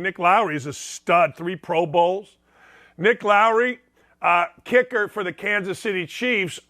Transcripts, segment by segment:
Nick Lowery is a stud, 3 Pro Bowls. Nick Lowery, kicker for the Kansas City Chiefs,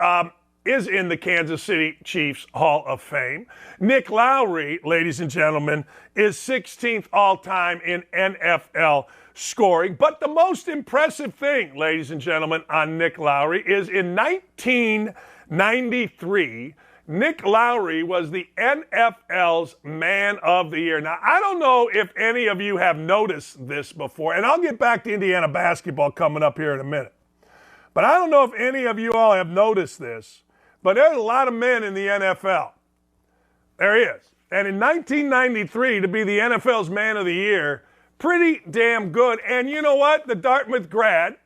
is in the Kansas City Chiefs Hall of Fame. Nick Lowery, ladies and gentlemen, is 16th all-time in NFL scoring. But the most impressive thing, ladies and gentlemen, on Nick Lowery is in 1993, Nick Lowery was the NFL's Man of the Year. Now, I don't know if any of you have noticed this before, and I'll get back to Indiana basketball coming up here in a minute. But I don't know if any of you all have noticed this, but there's a lot of men in the NFL. There he is. And in 1993, to be the NFL's Man of the Year, pretty damn good. And you know what? The Dartmouth grad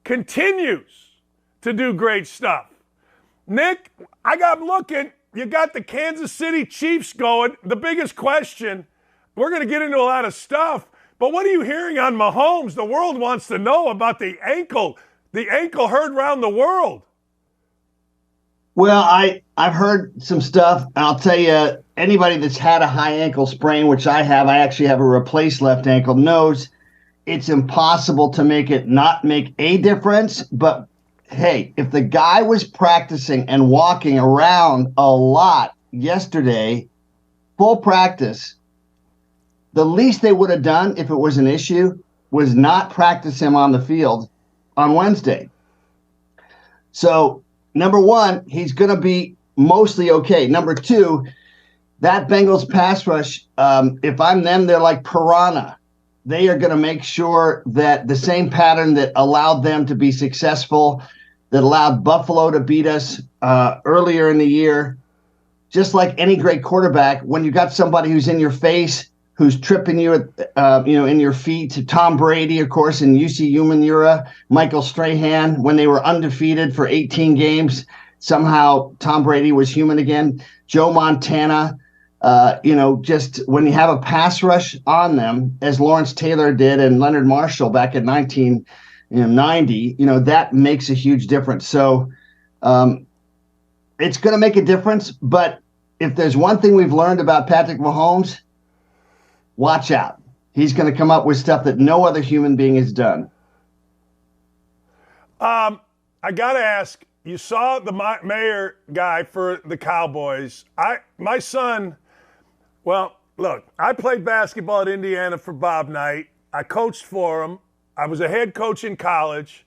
continues to do great stuff. Nick, I got looking. You got the Kansas City Chiefs going. The biggest question, we're going to get into a lot of stuff, but what are you hearing on Mahomes? The world wants to know about the ankle heard around the world. Well, I've heard some stuff. I'll tell you, anybody that's had a high ankle sprain, which I have, I actually have a replaced left ankle, knows it's impossible to not make a difference. But hey, if the guy was practicing and walking around a lot yesterday, full practice, the least they would have done if it was an issue was not practice him on the field on Wednesday. So, number one, he's going to be mostly okay. Number two, that Bengals pass rush, if I'm them, they're like piranha. They are going to make sure that the same pattern that allowed them to be successful, that allowed Buffalo to beat us earlier in the year, just like any great quarterback, when you got somebody who's in your face, who's tripping you in your feet. Tom Brady, of course, in UC Umanura, Michael Strahan, when they were undefeated for 18 games, somehow Tom Brady was human again. Joe Montana, just when you have a pass rush on them, as Lawrence Taylor did and Leonard Marshall back in 1990, that makes a huge difference. So it's going to make a difference. But if there's one thing we've learned about Patrick Mahomes, watch out. He's going to come up with stuff that no other human being has done. I got to ask, you saw the mayor guy for the Cowboys. My son, well, look, I played basketball at Indiana for Bob Knight. I coached for him. I was a head coach in college.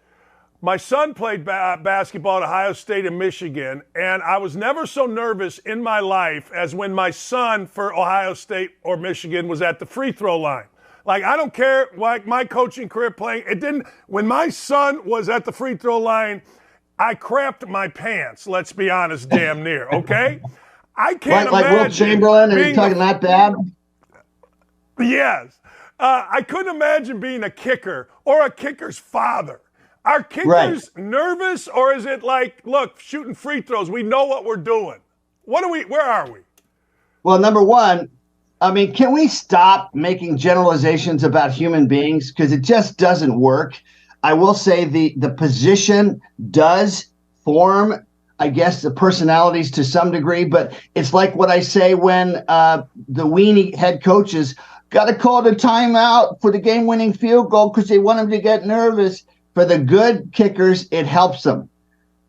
My son played basketball at Ohio State and Michigan, and I was never so nervous in my life as when my son for Ohio State or Michigan was at the free throw line. Like, I don't care, like my coaching career playing, when my son was at the free throw line, I crapped my pants, let's be honest, damn near, okay? I can't imagine. Like Will Chamberlain, are you talking that bad? Yes. I couldn't imagine being a kicker or a kicker's father. Are kickers nervous, or is it like, look, shooting free throws, we know what we're doing? Where are we? Well, number one, can we stop making generalizations about human beings? Because it just doesn't work. I will say the position does form, I guess, the personalities to some degree, but it's like what I say when the weenie head coaches got to call the timeout for the game-winning field goal because they want them to get nervous. For the good kickers, it helps them.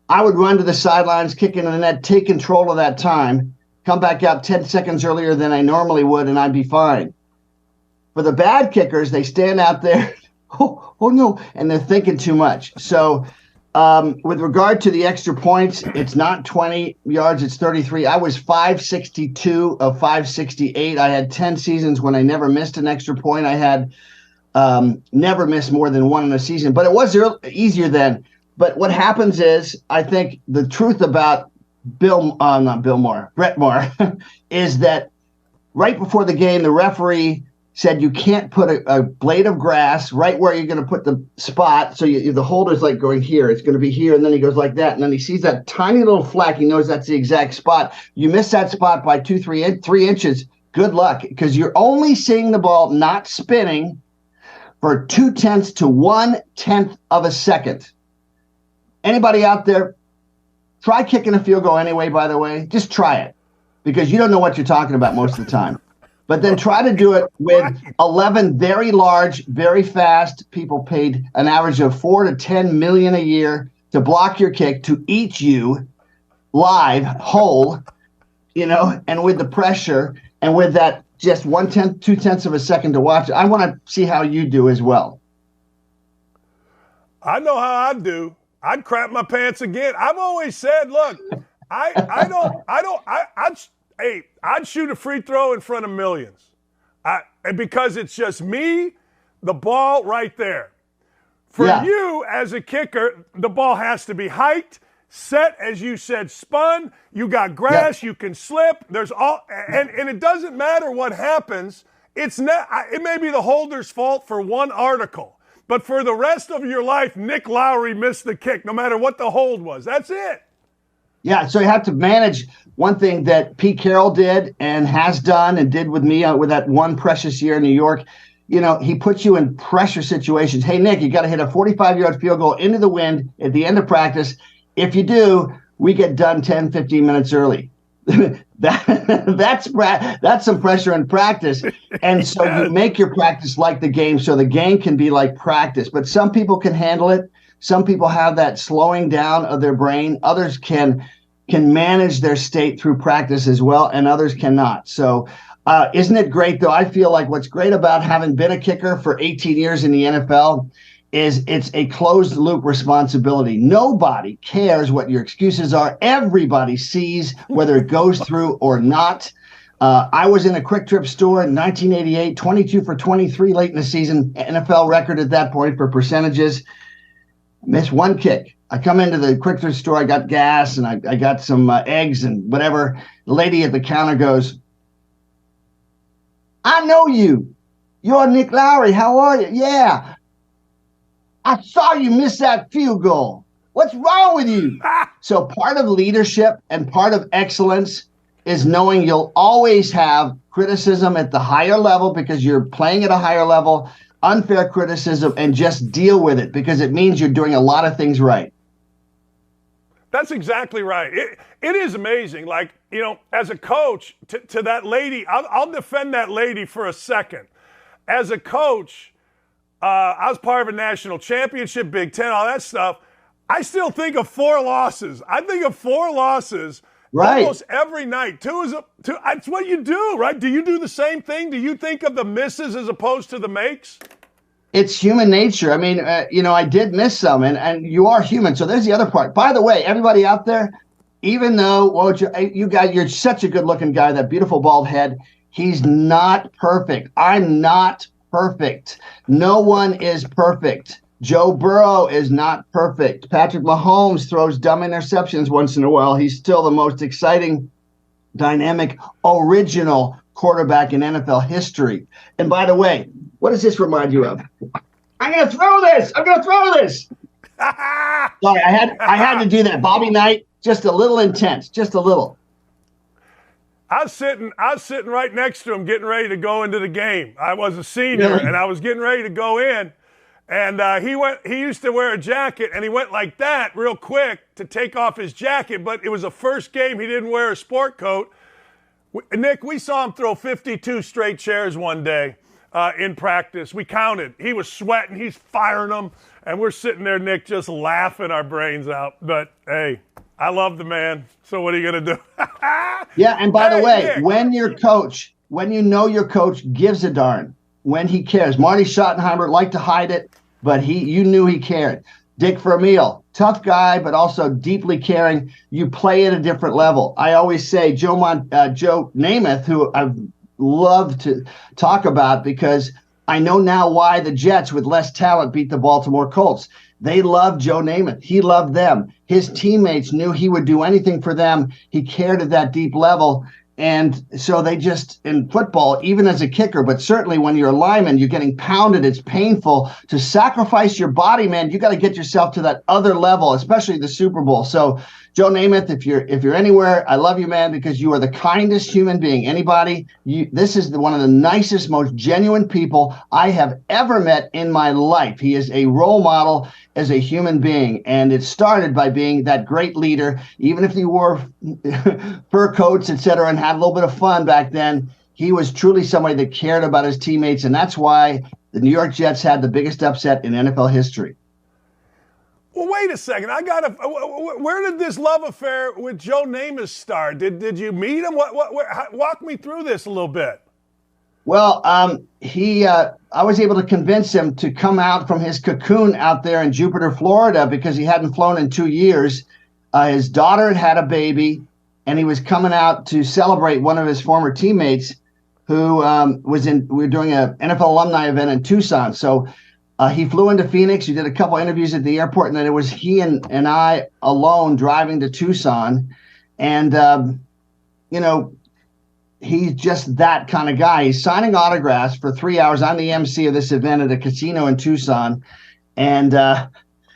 I would run to the sidelines, kick into the net, take control of that time, come back out 10 seconds earlier than I normally would, and I'd be fine. For the bad kickers, they stand out there, oh no, and they're thinking too much. So with regard to the extra points, it's not 20 yards, it's 33. I was 562 of 568. I had 10 seasons when I never missed an extra point. I had never missed more than one in a season, but it was easier then. But what happens is, I think the truth about Brett Moore, is that right before the game, the referee said you can't put a blade of grass right where you're going to put the spot. So the holder's like going here. It's going to be here. And then he goes like that. And then he sees that tiny little flack. He knows that's the exact spot. You miss that spot by 3 inches. Good luck, because you're only seeing the ball not spinning for 0.2 to 1/10 of a second. Anybody out there, try kicking a field goal anyway, by the way. Just try it, because you don't know what you're talking about most of the time. But then try to do it with Right. 11 very large, very fast people paid an average of 4 to 10 million a year to block your kick, to eat you live, whole, and with the pressure and with that just 1/10, 2/10 of a second to watch it. I want to see how you do as well. I know how I'd do. I'd crap my pants again. I've always said, look, I'd shoot a free throw in front of millions. Because it's just me, the ball right there. For you as a kicker, the ball has to be hiked, set, as you said, spun. You got grass, you can slip. There's all, and it doesn't matter what happens. It may be the holder's fault for one article, but for the rest of your life, Nick Lowery missed the kick, no matter what the hold was. That's it. Yeah, so you have to manage. One thing that Pete Carroll did and has done and did with me with that one precious year in New York, he puts you in pressure situations. Hey, Nick, you got to hit a 45-yard field goal into the wind at the end of practice. If you do, we get done 10, 15 minutes early. That's some pressure in practice. And so you make your practice like the game, so the game can be like practice. But some people can handle it. Some people have that slowing down of their brain. Others can manage their state through practice as well, and others cannot. So isn't it great, though? I feel like what's great about having been a kicker for 18 years in the NFL is it's a closed-loop responsibility. Nobody cares what your excuses are. Everybody sees whether it goes through or not. I was in a Quick Trip store in 1988, 22 for 23 late in the season, NFL record at that point for percentages. Missed one kick. I come into the Quick Trip store. I got gas and I got some eggs and whatever. The lady at the counter goes, "I know you. You're Nick Lowery. How are you?" "Yeah. I saw you miss that field goal. What's wrong with you?" So part of leadership and part of excellence is knowing you'll always have criticism at the higher level because you're playing at a higher level, unfair criticism, and just deal with it because it means you're doing a lot of things right. That's exactly right. It is amazing. Like, as a coach, to that lady, I'll defend that lady for a second. As a coach, I was part of a national championship, Big Ten, all that stuff. I still think of 4 losses. I think of 4 losses almost every night. It's what you do, right? Do you do the same thing? Do you think of the misses as opposed to the makes? It's human nature. I mean, I did miss some, and you are human. So there's the other part. By the way, everybody out there, even though you're such a good-looking guy, that beautiful bald head, he's not perfect. I'm not perfect. No one is perfect. Joe Burrow is not perfect. Patrick Mahomes throws dumb interceptions once in a while. He's still the most exciting, dynamic, original quarterback in NFL history. And by the way, what does this remind you of? I'm going to throw this. Sorry, I had to do that. Bobby Knight, just a little intense, just a little. I was sitting right next to him getting ready to go into the game. I was a senior, and I was getting ready to go in. And he used to wear a jacket, and he went like that real quick to take off his jacket, but it was the first game he didn't wear a sport coat. Nick, we saw him throw 52 straight chairs one day in practice. We counted. He was sweating. He's firing them. And we're sitting there, Nick, just laughing our brains out. But, hey, I love the man. So what are you going to do? Yeah, and by the way, Nick, when you know your coach gives a darn, when he cares. Marty Schottenheimer liked to hide it, but you knew he cared. Dick Vermeil, tough guy, but also deeply caring. You play at a different level. I always say Joe Namath, who I've loved to talk about because I know now why the Jets with less talent beat the Baltimore Colts. They loved Joe Namath. He loved them. His teammates knew he would do anything for them. He cared at that deep level. And so they just, in football, even as a kicker, but certainly when you're a lineman, you're getting pounded. It's painful to sacrifice your body, man. You got to get yourself to that other level, especially the Super Bowl. So Joe Namath, if you're anywhere, I love you, man, because you are the kindest human being. This is one of the nicest, most genuine people I have ever met in my life. He is a role model as a human being, and it started by being that great leader. Even if he wore fur coats, etc., and had a little bit of fun back then, he was truly somebody that cared about his teammates, and that's why the New York Jets had the biggest upset in NFL history. Well, wait a second. Where did this love affair with Joe Namath start? Did you meet him? Walk me through this a little bit. Well, I was able to convince him to come out from his cocoon out there in Jupiter, Florida, because he hadn't flown in 2 years. His daughter had had a baby, and he was coming out to celebrate one of his former teammates who we were doing an NFL alumni event in Tucson. So he flew into Phoenix. He did a couple interviews at the airport, and then it was he and I alone driving to Tucson. And, he's just that kind of guy. He's signing autographs for 3 hours. I'm the MC of this event at a casino in Tucson. And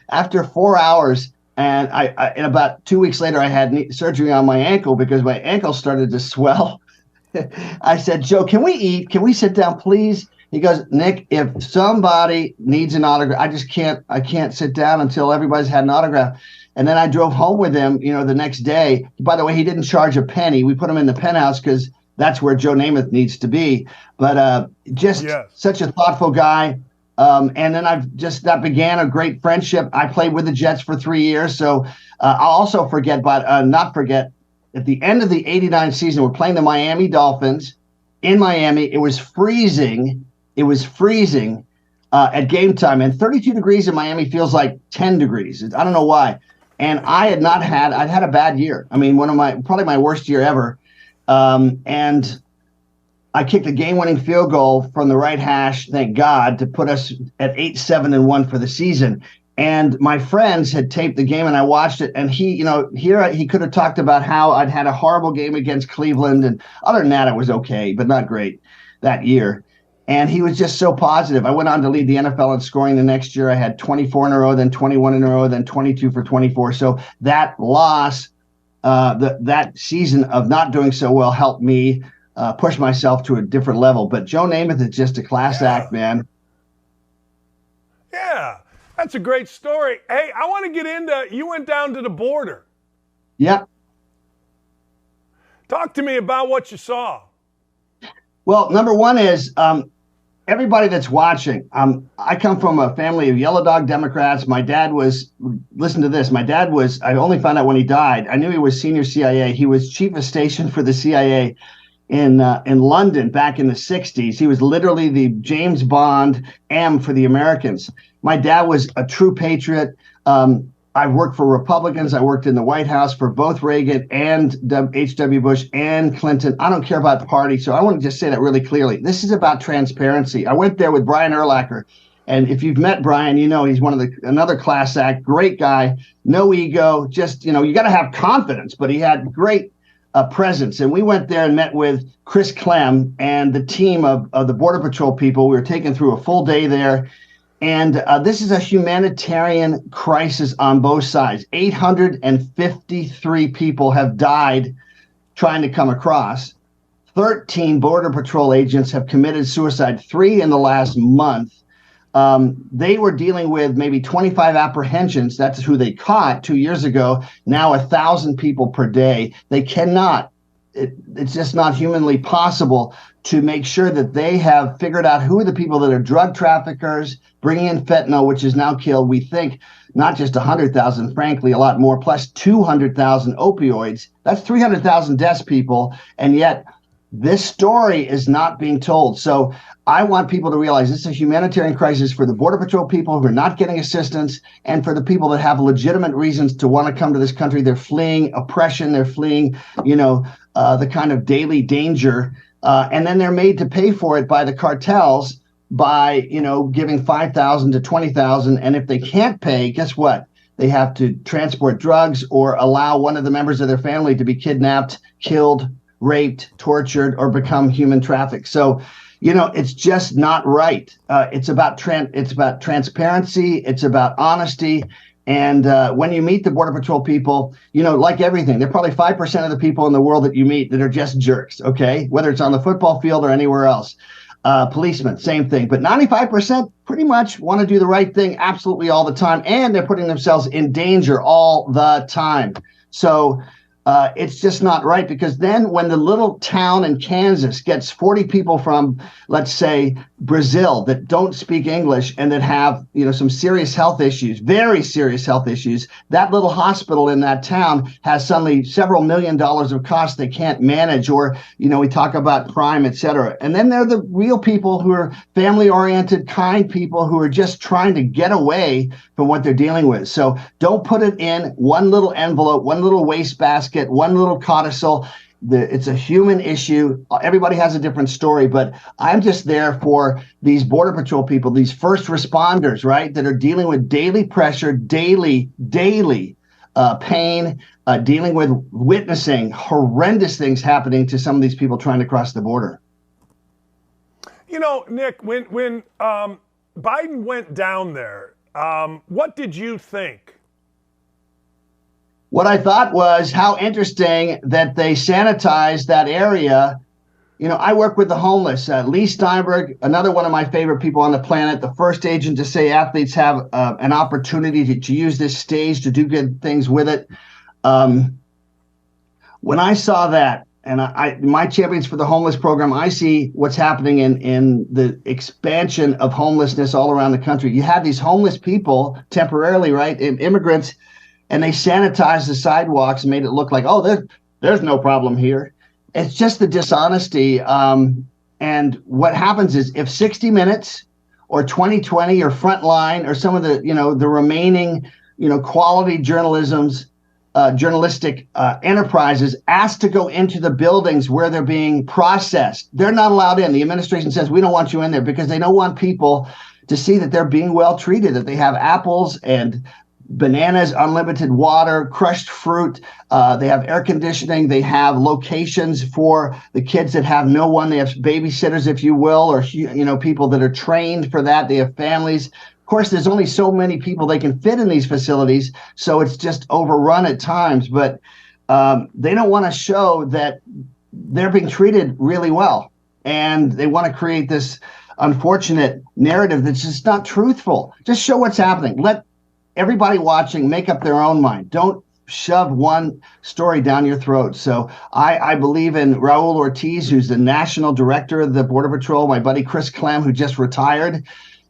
after 4 hours, and and about 2 weeks later, I had surgery on my ankle because my ankle started to swell. I said, Joe, can we eat? Can we sit down, please? He goes, Nick, if somebody needs an autograph, I can't sit down until everybody's had an autograph. And then I drove home with him, the next day. By the way, he didn't charge a penny. We put him in the penthouse because that's where Joe Namath needs to be. But such a thoughtful guy. And then that began a great friendship. I played with the Jets for 3 years. So I'll also not forget, at the end of the 89 season, we're playing the Miami Dolphins in Miami. It was freezing. At game time. And 32 degrees in Miami feels like 10 degrees. I don't know why. And I'd had a bad year. I mean, probably my worst year ever. And I kicked a game-winning field goal from the right hash, thank God, to put us at 8-7-1 for the season. And my friends had taped the game, and I watched it. And he could have talked about how I'd had a horrible game against Cleveland, and other than that, it was okay, but not great that year. And he was just so positive. I went on to lead the NFL in scoring the next year. I had 24 in a row, then 21 in a row, then 22 for 24. So that loss, that season of not doing so well, helped me push myself to a different level. But Joe Namath is just a class act, man. Yeah, that's a great story. Hey, I want to get into, you went down to the border. Yep. Talk to me about what you saw. Well, number one is everybody that's watching. I come from a family of yellow dog Democrats. My dad listen to this. My dad I only found out when he died. I knew he was senior CIA. He was chief of station for the CIA in London back in the 60s. He was literally the James Bond M for the Americans. My dad was a true patriot. I worked for Republicans. I worked in the White House for both Reagan and H.W. Bush and Clinton. I don't care about the party. So I want to just say that really clearly. This is about transparency. I went there with Brian Urlacher. And if you've met Brian, he's another class act, great guy, no ego, just, you got to have confidence, but he had great presence. And we went there and met with Chris Clem and the team of the Border Patrol people. We were taken through a full day there. And this is a humanitarian crisis on both sides. 853 people have died trying to come across. 13 Border Patrol agents have committed suicide, 3 in the last month. They were dealing with maybe 25 apprehensions. That's who they caught 2 years ago. Now 1,000 people per day. They cannot. It's just not humanly possible to make sure that they have figured out who are the people that are drug traffickers, bringing in fentanyl, which has now killed, we think, not just 100,000, frankly, a lot more, plus 200,000 opioids. That's 300,000 deaths, people. And yet this story is not being told. So I want people to realize this is a humanitarian crisis for the Border Patrol people who are not getting assistance, and for the people that have legitimate reasons to want to come to this country. They're fleeing oppression. They're fleeing, the kind of daily danger. And then they're made to pay for it by the cartels by, giving $5,000 to $20,000. And if they can't pay, guess what? They have to transport drugs or allow one of the members of their family to be kidnapped, killed, raped, tortured, or become human trafficked. So, it's just not right. It's about transparency. It's about honesty. And when you meet the Border Patrol people, like everything, they're probably 5% of the people in the world that you meet that are just jerks, okay? Whether it's on the football field or anywhere else. Policemen, same thing. But 95% pretty much want to do the right thing absolutely all the time. And they're putting themselves in danger all the time. So it's just not right, because then when the little town in Kansas gets 40 people from, let's say, Brazil that don't speak English and that have, some serious health issues, very serious health issues, that little hospital in that town has suddenly several $1 million of costs they can't manage, or, we talk about crime, et cetera. And then there are the real people who are family-oriented, kind people who are just trying to get away from what they're dealing with. So don't put it in one little envelope, one little wastebasket, one little codicil. It's a human issue. Everybody has a different story, but I'm just there for these Border Patrol people, these first responders, right, that are dealing with daily pressure, daily pain, dealing with witnessing horrendous things happening to some of these people trying to cross the border. Nick, when Biden went down there, what did you think? What I thought was how interesting that they sanitized that area. I work with the homeless. Lee Steinberg, another one of my favorite people on the planet, the first agent to say athletes have an opportunity to use this stage to do good things with it. When I saw that, and my Champions for the Homeless program, I see what's happening in the expansion of homelessness all around the country. You have these homeless people temporarily, right, immigrants, and they sanitized the sidewalks and made it look like, oh, there's no problem here. It's just the dishonesty. And what happens is, if 60 Minutes or 2020 or Frontline or some of the, the remaining, quality journalistic enterprises asked to go into the buildings where they're being processed, they're not allowed in. The administration says, we don't want you in there, because they don't want people to see that they're being well treated, that they have apples and bananas, unlimited water, crushed fruit. They have air conditioning. They have locations for the kids that have no one. They have babysitters, if you will, or, people that are trained for that. They have families. Of course, there's only so many people they can fit in these facilities, so it's just overrun at times. But they don't want to show that they're being treated really well. And they want to create this unfortunate narrative that's just not truthful. Just show what's happening. Let everybody watching make up their own mind. Don't shove one story down your throat. So I believe in Raul Ortiz, who's the national director of the Border Patrol, my buddy Chris Clem, who just retired.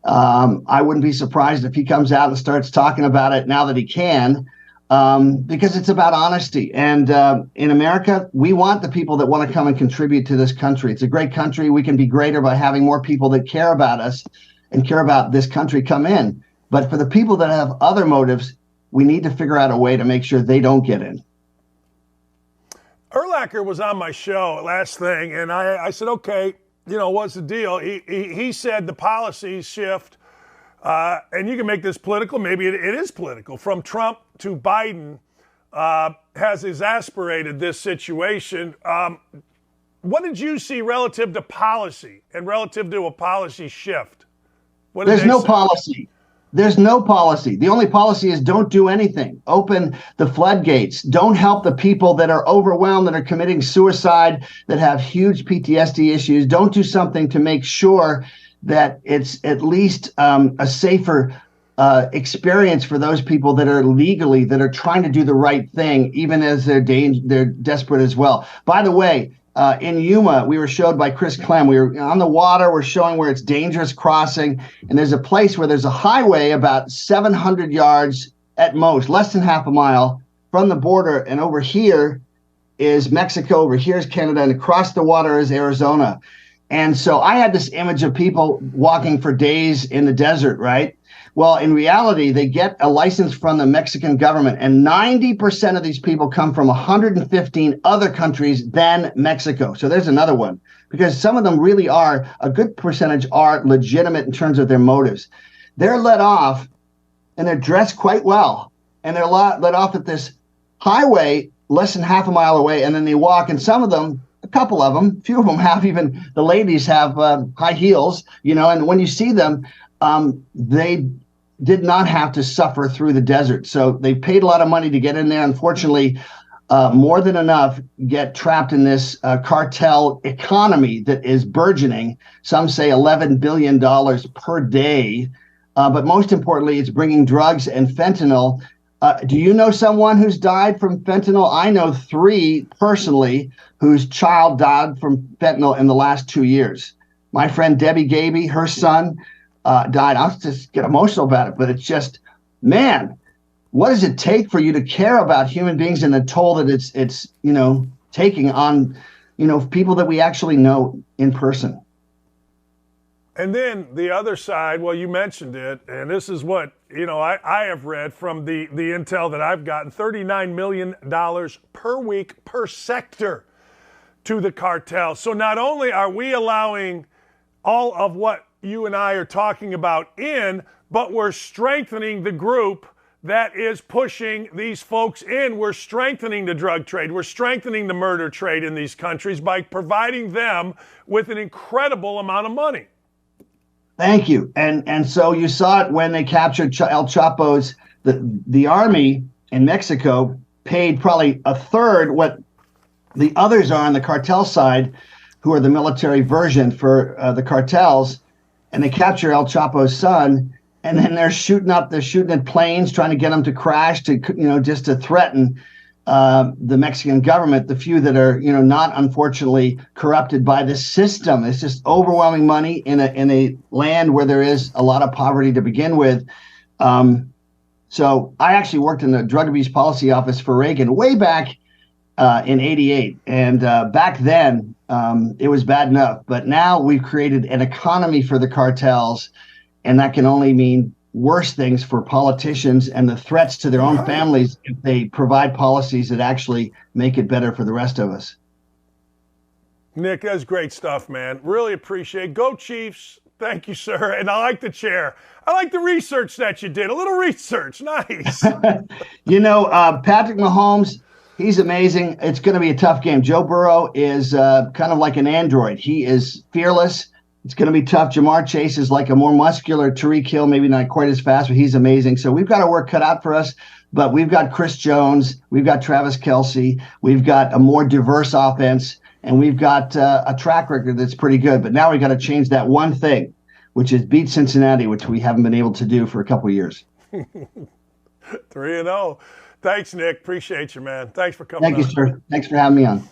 I wouldn't be surprised if he comes out and starts talking about it now that he can, because it's about honesty. And in America, we want the people that want to come and contribute to this country. It's a great country. We can be greater by having more people that care about us and care about this country come in. But for the people that have other motives, we need to figure out a way to make sure they don't get in. Urlacher was on my show last thing, and I said, okay, what's the deal? He said the policies shift, and you can make this political. Maybe it is political. From Trump to Biden has exasperated this situation. What did you see relative to policy and relative to a policy shift? There's no policy. There's no policy. The only policy is don't do anything. Open the floodgates. Don't help the people that are overwhelmed, that are committing suicide, that have huge PTSD issues. Don't do something to make sure that it's at least a safer experience for those people that are that are trying to do the right thing, even as they're desperate as well. By the way, in Yuma, we were showed by Chris Clem. We were on the water. We're showing where it's dangerous crossing. And there's a place where there's a highway about 700 yards at most, less than half a mile from the border. And over here is Mexico. Over here is Canada. And across the water is Arizona. And so I had this image of people walking for days in the desert, right? Well, in reality, they get a license from the Mexican government, and 90% of these people come from 115 other countries than Mexico. So there's another one, because some of them really are, a good percentage are legitimate in terms of their motives. They're let off, and they're dressed quite well, and they're let off at this highway less than half a mile away, and then they walk, and some of them, a couple of them, a few of them have, even the ladies have high heels, and when you see them, they did not have to suffer through the desert. So they paid a lot of money to get in there. Unfortunately, more than enough get trapped in this cartel economy that is burgeoning. Some say $11 billion per day. But most importantly, it's bringing drugs and fentanyl Do you know someone who's died from fentanyl? I know 3 personally whose child died from fentanyl in the last 2 years. My friend Debbie Gaby, her son died. I'll just get emotional about it, but it's just, man, what does it take for you to care about human beings and then told that it's taking on people that we actually know in person? And then the other side, well, you mentioned it, and this is what, I have read from the intel that I've gotten, $39 million per week per sector to the cartel. So not only are we allowing all of what you and I are talking about in, but we're strengthening the group that is pushing these folks in. We're strengthening the drug trade. We're strengthening the murder trade in these countries by providing them with an incredible amount of money. Thank you. And so you saw it when they captured El Chapo's, the army in Mexico paid probably a third what the others are on the cartel side, who are the military version for the cartels, and they capture El Chapo's son, and then they're shooting at planes, trying to get them to crash, to just to threaten the Mexican government, the few that are not unfortunately corrupted by this system. It's just overwhelming money in a land where there is a lot of poverty to begin with. So I actually worked in the drug abuse policy office for Reagan way back in '88, and back then it was bad enough. But now we've created an economy for the cartels, and that can only mean worse things for politicians and the threats to their own families if they provide policies that actually make it better for the rest of us. Nick, that's great stuff, man. Really appreciate it. Go Chiefs. Thank you, sir. And I like the chair. I like the research that you did. A little research. Nice. Patrick Mahomes, he's amazing. It's going to be a tough game. Joe Burrow is kind of like an android. He is fearless. It's going to be tough. Jamar Chase is like a more muscular Tyreek Hill, maybe not quite as fast, but he's amazing. So we've got our work cut out for us. But we've got Chris Jones, we've got Travis Kelce, we've got a more diverse offense, and we've got a track record that's pretty good. But now we've got to change that one thing, which is beat Cincinnati, which we haven't been able to do for a couple of years. 3-0. Thanks, Nick. Appreciate you, man. Thanks for coming on. Thank you, sir. Thanks for having me on.